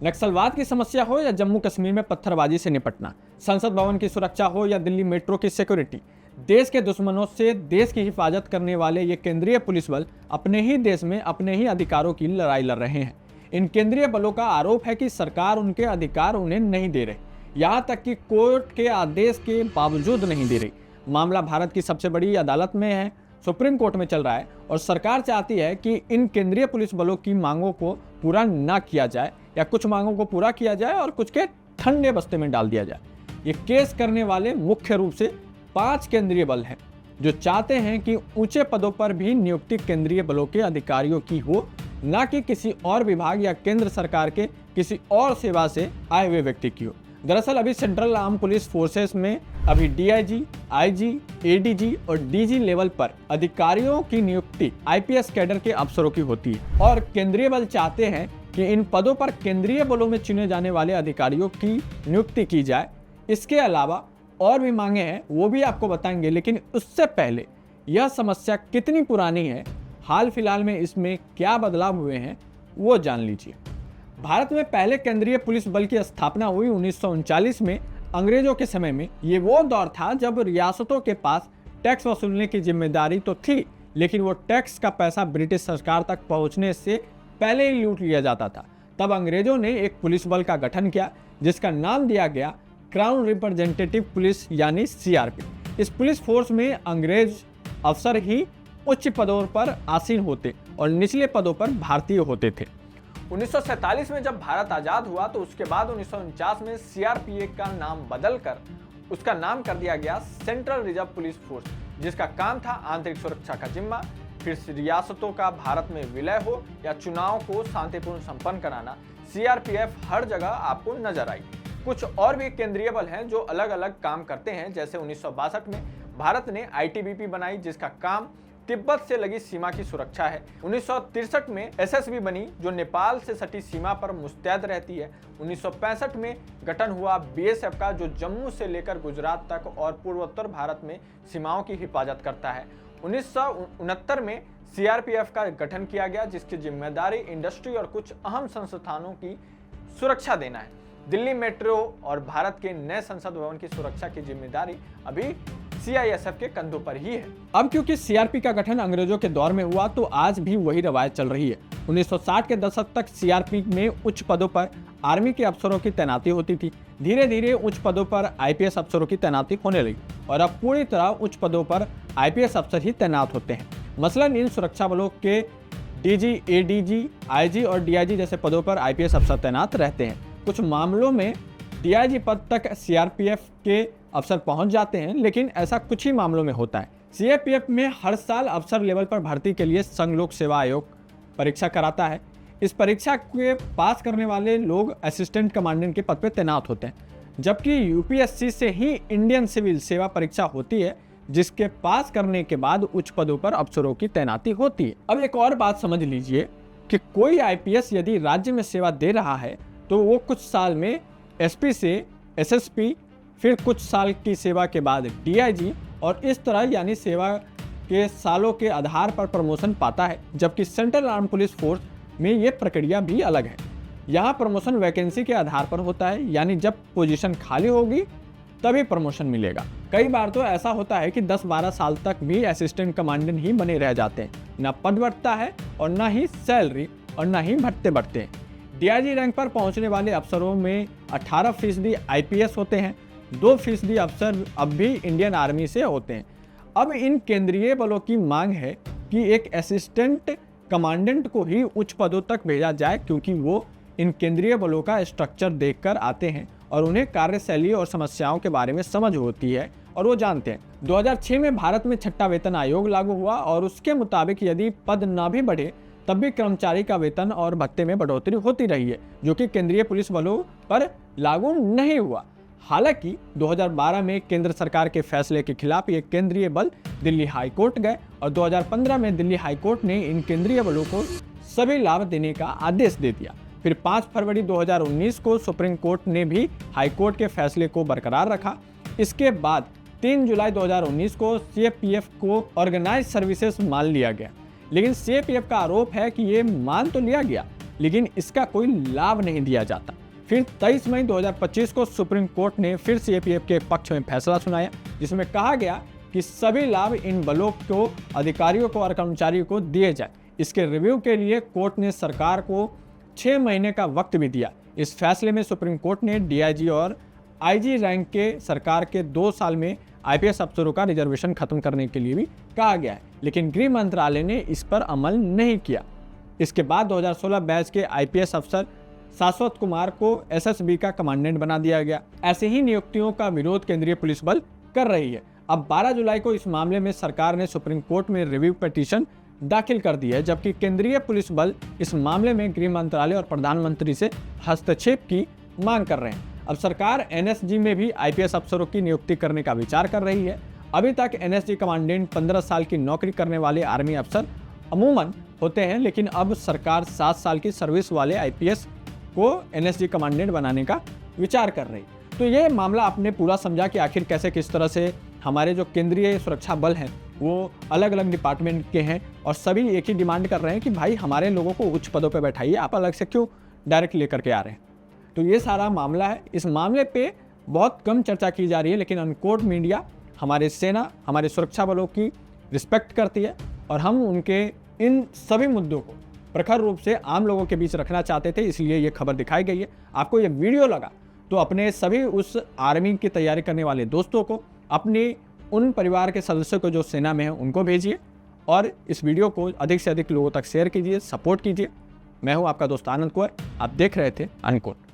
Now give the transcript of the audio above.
नक्सलवाद की समस्या हो या जम्मू कश्मीर में पत्थरबाजी से निपटना, संसद भवन की सुरक्षा हो या दिल्ली मेट्रो की सिक्योरिटी, देश के दुश्मनों से देश की हिफाजत करने वाले ये केंद्रीय पुलिस बल अपने ही देश में अपने ही अधिकारों की लड़ाई लड़ रहे हैं। इन केंद्रीय बलों का आरोप है कि सरकार उनके अधिकार उन्हें नहीं दे रही, यहाँ तक कि कोर्ट के आदेश के बावजूद नहीं दे रही। मामला भारत की सबसे बड़ी अदालत में है, सुप्रीम कोर्ट में चल रहा है और सरकार चाहती है कि इन केंद्रीय पुलिस बलों की मांगों को पूरा ना किया जाए या कुछ मांगों को पूरा किया जाए और कुछ के ठंडे बस्ते में डाल दिया जाए। ये केस करने वाले मुख्य रूप से 5 केंद्रीय बल हैं जो चाहते हैं कि ऊंचे पदों पर भी नियुक्ति केंद्रीय बलों के अधिकारियों की हो, ना कि किसी और विभाग या केंद्र सरकार के किसी और सेवा से आए हुए व्यक्ति की हो। दरअसल अभी सेंट्रल आर्म पुलिस फोर्सेस में अभी डीआईजी, आईजी, एडीजी और डीजी लेवल पर अधिकारियों की नियुक्ति आईपीएस कैडर के अफसरों की होती है और केंद्रीय बल चाहते हैं कि इन पदों पर केंद्रीय बलों में चुने जाने वाले अधिकारियों की नियुक्ति की जाए। इसके अलावा और भी मांगे हैं, वो भी आपको बताएंगे, लेकिन उससे पहले यह समस्या कितनी पुरानी है, हाल फिलहाल में इसमें क्या बदलाव हुए हैं, वो जान लीजिए। भारत में पहले केंद्रीय पुलिस बल की स्थापना हुई 1939 में। अंग्रेजों के समय में ये वो दौर था जब रियासतों के पास टैक्स वसूलने की जिम्मेदारी तो थी, लेकिन वो टैक्स का पैसा ब्रिटिश सरकार तक पहुंचने से पहले ही लूट लिया जाता था। तब अंग्रेजों ने एक पुलिस बल का गठन किया जिसका नाम दिया गया क्राउन रिप्रेजेंटेटिव पुलिस यानी सीआरपी। इस पुलिस फोर्स में अंग्रेज अफसर ही उच्च पदों पर आसीन होते और निचले पदों पर भारतीय होते थे। 1947 में जब भारत आजाद हुआ तो उसके बाद 1949 में सीआरपीएफ का नाम बदलकर उसका नाम कर दिया गया सेंट्रल रिजर्व पुलिस फोर्स, जिसका काम था आंतरिक सुरक्षा का जिम्मा, फिर रियासतों का भारत में विलय हो या चुनाव को शांतिपूर्ण संपन्न कराना। सीआरपीएफ हर जगह आपको नजर आई। कुछ और भी केंद्रीय बल हैं जो अलग अलग काम करते हैं। जैसे 1962 में भारत ने आईटीबीपी बनाई जिसका काम तिब्बत से लगी सीमा की सुरक्षा है। 1963 में एसएसबी बनी जो नेपाल से सटी सीमा पर मुस्तैद रहती है। 1965 में गठन हुआ बीएसएफ का जो जम्मू से लेकर गुजरात तक और पूर्वोत्तर भारत में सीमाओं की हिफाजत करता है। 1969 में सीआरपीएफ का गठन किया गया जिसकी जिम्मेदारी इंडस्ट्री और कुछ अहम संस्थानों की सुरक्षा देना है। दिल्ली मेट्रो और भारत के नए संसद भवन की सुरक्षा की जिम्मेदारी अभी सीआईएसएफ के कंधों पर ही है। अब क्योंकि सीआरपी का गठन अंग्रेजों के दौर में हुआ तो आज भी वही रवायत चल रही है। 1960 के दशक तक सीआरपी में उच्च पदों पर आर्मी के अफसरों की तैनाती होती थी। धीरे धीरे उच्च पदों पर आईपीएस अफसरों की तैनाती होने लगी और अब पूरी तरह उच्च पदों पर आईपीएस अफसर ही तैनात होते हैं। मसलन इन सुरक्षा बलों के डीजी, एडीजी, आईजी और डीआईजी जैसे पदों पर आईपीएस अफसर तैनात रहते हैं। कुछ मामलों में डीआईजी पद तक सीआरपीएफ के अफसर पहुंच जाते हैं, लेकिन ऐसा कुछ ही मामलों में होता है। सीआरपीएफ में हर साल अफसर लेवल पर भर्ती के लिए संघ लोक सेवा आयोग परीक्षा कराता है। इस परीक्षा के पास करने वाले लोग असिस्टेंट कमांडेंट के पद पर तैनात होते हैं, जबकि यूपीएससी से ही इंडियन सिविल सेवा परीक्षा होती है जिसके पास करने के बाद उच्च पदों पर अफसरों की तैनाती होती है। अब एक और बात समझ लीजिए कि कोई आईपीएस यदि राज्य में सेवा दे रहा है तो वो कुछ साल में एसपी से एसएसपी, फिर कुछ साल की सेवा के बाद डीआईजी और इस तरह यानी सेवा के सालों के आधार पर प्रमोशन पाता है। जबकि सेंट्रल आर्म पुलिस फोर्स में ये प्रक्रिया भी अलग है। यहाँ प्रमोशन वैकेंसी के आधार पर होता है, यानी जब पोजीशन खाली होगी तभी प्रमोशन मिलेगा। कई बार तो ऐसा होता है कि 10-12 साल तक भी असिस्टेंट कमांडेंट ही बने रह जाते हैं। ना पद बढ़ता है और ना ही सैलरी और ना ही भत्ते बढ़ते हैं। डीआईजी रैंक पर पहुंचने वाले अफसरों में 18% आईपीएस होते हैं, 2% अफसर अब भी इंडियन आर्मी से होते हैं। अब इन केंद्रीय बलों की मांग है कि एक असिस्टेंट कमांडेंट को ही उच्च पदों तक भेजा जाए, क्योंकि वो इन केंद्रीय बलों का स्ट्रक्चर देखकर आते हैं और उन्हें कार्यशैली और समस्याओं के बारे में समझ होती है और वो जानते हैं। 2006 में भारत में 6वां वेतन आयोग लागू हुआ और उसके मुताबिक यदि पद ना भी बढ़े तब भी कर्मचारी का वेतन और भत्ते में बढ़ोतरी होती रही है, जो कि केंद्रीय पुलिस बलों पर लागू नहीं हुआ। हालांकि 2012 में केंद्र सरकार के फैसले के खिलाफ ये केंद्रीय बल दिल्ली हाई कोर्ट गए और 2015 में दिल्ली हाई कोर्ट ने इन केंद्रीय बलों को सभी लाभ देने का आदेश दे दिया। फिर 5 फरवरी 2019 को सुप्रीम कोर्ट ने भी हाई कोर्ट के फैसले को बरकरार रखा। इसके बाद 3 जुलाई 2019 को सीआरपीएफ को ऑर्गेनाइज सर्विसेज मान लिया गया, लेकिन सीआरपीएफ का आरोप है कि ये मान तो लिया गया लेकिन इसका कोई लाभ नहीं दिया जाता। फिर 23 मई 2025 को सुप्रीम कोर्ट ने फिर सीएपीएफ के पक्ष में फैसला सुनाया, जिसमें कहा गया कि सभी लाभ इन बलों को, अधिकारियों को और कर्मचारियों को दिए जाए। इसके रिव्यू के लिए कोर्ट ने सरकार को 6 महीने का वक्त भी दिया। इस फैसले में सुप्रीम कोर्ट ने डीआईजी और आईजी रैंक के सरकार के 2 साल में आईपीएस अफसरों का रिजर्वेशन खत्म करने के लिए भी कहा गया है, लेकिन गृह मंत्रालय ने इस पर अमल नहीं किया। इसके बाद 2016 बैच के आईपीएस अफसर शाश्वत कुमार को एसएसबी का कमांडेंट बना दिया गया। ऐसे ही नियुक्तियों का विरोध केंद्रीय पुलिस बल कर रही है। अब 12 जुलाई को इस मामले में सरकार ने सुप्रीम कोर्ट में रिव्यू पिटीशन दाखिल कर दी है, जबकि केंद्रीय पुलिस बल इस मामले में गृह मंत्रालय और प्रधानमंत्री से हस्तक्षेप की मांग कर रहे हैं। अब सरकार एनएसजी में भी आईपीएस अफसरों की नियुक्ति करने का विचार कर रही है। अभी तक एनएसजी कमांडेंट 15 साल की नौकरी करने वाले आर्मी अफसर अमूमन होते हैं, लेकिन अब सरकार 7 साल की सर्विस वाले आईपीएस को एनएसजी कमांडेंट बनाने का विचार कर रही। तो ये मामला आपने पूरा समझा कि आखिर कैसे किस तरह से हमारे जो केंद्रीय सुरक्षा बल हैं वो अलग अलग डिपार्टमेंट के हैं और सभी एक ही डिमांड कर रहे हैं कि भाई हमारे लोगों को उच्च पदों पर बैठाइए, आप अलग से क्यों डायरेक्ट लेकर के आ रहे हैं। तो ये सारा मामला है। इस मामले पे बहुत कम चर्चा की जा रही है, लेकिन अनकोट मीडिया हमारे सेना, हमारे सुरक्षा बलों की रिस्पेक्ट करती है और हम उनके इन सभी मुद्दों को प्रखर रूप से आम लोगों के बीच रखना चाहते थे, इसलिए ये खबर दिखाई गई है। आपको ये वीडियो लगा तो अपने सभी उस आर्मी की तैयारी करने वाले दोस्तों को, अपने उन परिवार के सदस्यों को जो सेना में हैं उनको भेजिए और इस वीडियो को अधिक से अधिक लोगों तक शेयर कीजिए, सपोर्ट कीजिए। मैं हूँ आपका दोस्त आनंद कुंवर, आप देख रहे थे अनकोट।